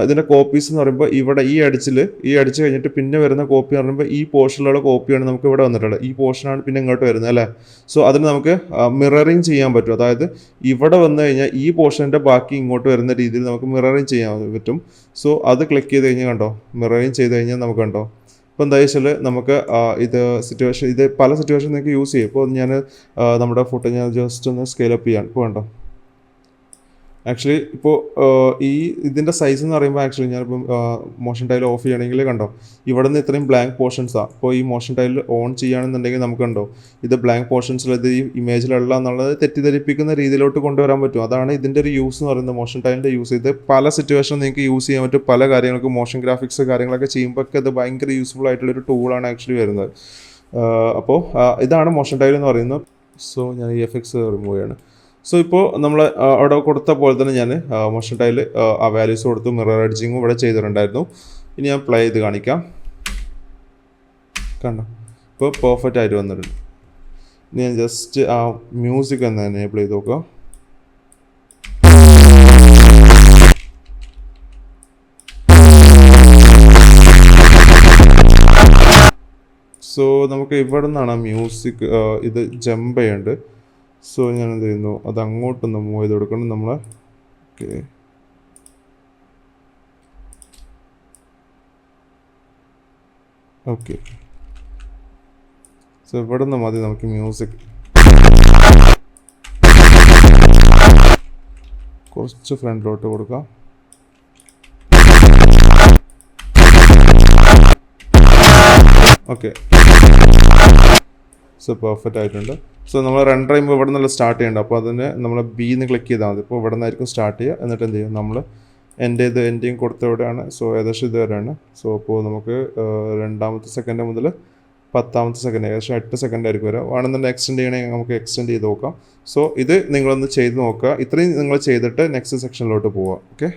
ഇതിൻ്റെ കോപ്പീസ് എന്ന് പറയുമ്പോൾ ഇവിടെ ഈ അടിച്ച് കഴിഞ്ഞിട്ട് പിന്നെ വരുന്ന കോപ്പി എന്ന് പറയുമ്പോൾ ഈ പോർഷനിലുള്ള കോപ്പിയാണ് നമുക്ക് ഇവിടെ വന്നിട്ടുള്ളത്. ഈ പോർഷനാണ് പിന്നെ ഇങ്ങോട്ട് വരുന്നത് അല്ലേ. സോ അതിന് നമുക്ക് മിററിങ് ചെയ്യാൻ പറ്റും. അതായത് ഇവിടെ വന്നു കഴിഞ്ഞാൽ ഈ പോർഷൻ്റെ ബാക്കി ഇങ്ങോട്ട് വരുന്ന രീതിയിൽ നമുക്ക് മിററിങ് ചെയ്യാൻ പറ്റും. സോ അത് ക്ലിക്ക് ചെയ്ത് കഴിഞ്ഞാൽ കണ്ടോ, മിററിങ് ചെയ്ത് കഴിഞ്ഞാൽ നമുക്ക് കണ്ടോ ഇപ്പോൾ എന്താ വെച്ചാൽ നമുക്ക് ഇത് പല സിറ്റുവേഷൻ നിങ്ങൾക്ക് യൂസ് ചെയ്യും. ഇപ്പോൾ ഞാൻ നമ്മുടെ ഫോട്ടോ ഞാൻ ജസ്റ്റ് ഒന്ന് സ്കെയിലപ്പ് ചെയ്യാൻ ഇപ്പോൾ കണ്ടോ. ആക്ച്വലി ഇപ്പോൾ ഇതിൻ്റെ സൈസ് എന്ന് പറയുമ്പോൾ ആക്ച്വലി ഞാനിപ്പം മോഷൻ ടൈൽ ഓഫ് ചെയ്യണമെങ്കിൽ കണ്ടോ ഇവിടെ നിന്ന് ഇത്രയും ബ്ലാങ്ക് പോർഷൻസാണ്. അപ്പോൾ ഈ മോഷൻ ടൈൽ ഓൺ ചെയ്യുകയാണെന്നുണ്ടെങ്കിൽ നമുക്ക് കണ്ടോ ഇത് ബ്ലാങ്ക് പോർഷൻസിൽ ഇത് ഈ ഇമേജിലുള്ള എന്നുള്ളത് തെറ്റിദ്ധരിപ്പിക്കുന്ന രീതിയിലോട്ട് കൊണ്ടുവരാൻ പറ്റും. അതാണ് ഇതിൻ്റെ ഒരു യൂസ് എന്ന് പറയുന്നത്, മോഷൻ ടൈലിൻ്റെ യൂസ്. ഇത് പല സിറ്റുവേഷനും നിങ്ങൾക്ക് യൂസ് ചെയ്യാൻ പറ്റും. പല കാര്യങ്ങൾക്ക് മോഷൻ ഗ്രാഫിക്സ് കാര്യങ്ങളൊക്കെ ചെയ്യുമ്പോഴൊക്കെ ഇത് ഭയങ്കര യൂസ്ഫുൾ ആയിട്ടുള്ളൊരു ടൂളാണ് ആക്ച്വലി വരുന്നത്. അപ്പോൾ ഇതാണ് മോഷൻ ടൈൽ എന്ന് പറയുന്നത്. സോ ഞാൻ ഈ എഫക്ട്സ് റിമൂവ് ചെയ്യാണ്. സോ ഇപ്പോൾ നമ്മൾ അവിടെ കൊടുത്ത പോലെ തന്നെ ഞാൻ മോഷൻ ടൈൽ ആ വാല്യൂസ് കൊടുത്തു, മിറർ എഡ്ജിങ്ങും ഇവിടെ ചെയ്തിട്ടുണ്ടായിരുന്നു. ഇനി ഞാൻ പ്ലേ ചെയ്ത് കാണിക്കാം. കണ്ടോ ഇപ്പോൾ പെർഫെക്റ്റ് ആയിട്ട് വന്നിട്ടുണ്ട്. ഇനി ഞാൻ ജസ്റ്റ് ആ മ്യൂസിക് ഒന്ന് എനേബിൾ ചെയ്ത് നോക്കാം. സോ നമുക്ക് ഇവിടെ നിന്നാണ് ആ മ്യൂസിക് ഇത് ജമ്പ് ചെയ്യേണ്ടത്. സോ ഞാൻ എന്ത് ചെയ്യുന്നു, അത് അങ്ങോട്ടൊന്ന് മൂവ് ചെയ്ത് കൊടുക്കണം നമ്മൾ. Okay, okay. സോ ഇവിടെ നിന്ന് മതി നമുക്ക് മ്യൂസിക്. കുറച്ച് ഫ്രണ്ടിലോട്ട് കൊടുക്കാം. ഓക്കെ, സോ പെർഫെക്റ്റ് ആയിട്ടുണ്ട്. സോ നമ്മൾ റൺ ചെയ്യുമ്പോൾ ഇവിടെ നിന്നുള്ള സ്റ്റാർട്ട് ചെയ്യേണ്ട. അപ്പോൾ അതിന് നമ്മൾ ബിന്ന് ക്ലിക്ക് ചെയ്താൽ മതി. ഇപ്പോൾ ഇവിടെ നിന്നായിരിക്കും സ്റ്റാർട്ട് ചെയ്യുക. എന്നിട്ട് എന്ത് ചെയ്യും, നമ്മൾ എൻഡിങ് കൊടുത്ത എവിടെയാണ്. സോ ഏകദേശം ഇത് വരെയാണ്. സോ അപ്പോൾ നമുക്ക് രണ്ടാമത്തെ സെക്കൻഡ് മുതൽ 10ാമത്തെ സെക്കൻഡ്, ഏകദേശം 8 സെക്കൻഡ് ആയിരിക്കും വരിക. വേണമെന്നുണ്ടെങ്കിൽ എക്സ്റ്റെൻഡ് ചെയ്യണമെങ്കിൽ നമുക്ക് എക്സ്റ്റെൻഡ് ചെയ്ത് നോക്കാം. സോ ഇത് നിങ്ങളൊന്ന് ചെയ്ത് നോക്കുക. ഇത്രയും നിങ്ങൾ ചെയ്തിട്ട് നെക്സ്റ്റ് സെക്ഷനിലോട്ട് പോവുക. ഓക്കെ.